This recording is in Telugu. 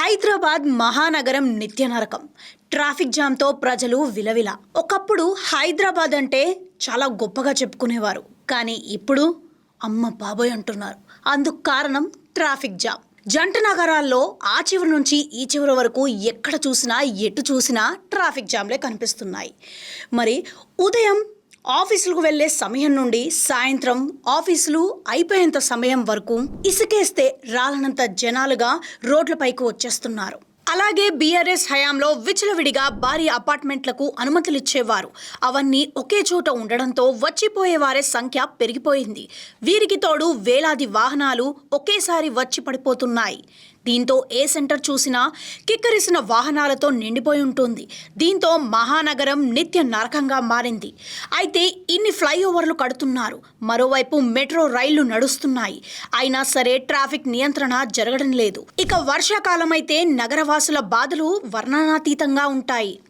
హైదరాబాద్ మహానగరం నిత్య నరకం. ట్రాఫిక్ జామ్తో ప్రజలు విలవిల. ఒకప్పుడు హైదరాబాద్ అంటే చాలా గొప్పగా చెప్పుకునేవారు, కానీ ఇప్పుడు అమ్మ బాబోయ్ అంటున్నారు. అందుకు కారణం ట్రాఫిక్ జామ్. జంట నగరాల్లో ఆ చివరి నుంచి ఈ చివరి వరకు ఎక్కడ చూసినా ఎటు చూసినా ట్రాఫిక్ జామ్లే కనిపిస్తున్నాయి. మరి ఉదయం ఆఫీసులకు వెళ్లే సమయం నుండి సాయంత్రం ఆఫీసులు అయిపోయేంత సమయం వరకు ఇసుకేస్తే రాలనంత జనాలుగా రోడ్లపైకి వచ్చేస్తున్నారు. అలాగే బీఆర్ఎస్ హయాంలో విచ్చలవిడిగా భారీ అపార్ట్మెంట్లకు అనుమతులిచ్చేవారు. అవన్నీ ఒకే చోట ఉండడంతో వచ్చిపోయేవారే సంఖ్య పెరిగిపోయింది. వీరికి తోడు వేలాది వాహనాలు ఒకేసారి వచ్చి పడిపోతున్నాయి. దీంతో ఏ సెంటర్ చూసినా కిక్కరిసిన వాహనాలతో నిండిపోయి ఉంటుంది. దీంతో మహానగరం నిత్య నరకంగా మారింది. అయితే ఇన్ని ఫ్లైఓవర్లు కడుతున్నారు, మరోవైపు మెట్రో రైళ్లు నడుస్తున్నాయి. అయినా సరే ట్రాఫిక్ నియంత్రణ జరగడం లేదు. ఇక వర్షాకాలం అయితే నగరవాసుల బాధలు వర్ణనాతీతంగా ఉంటాయి.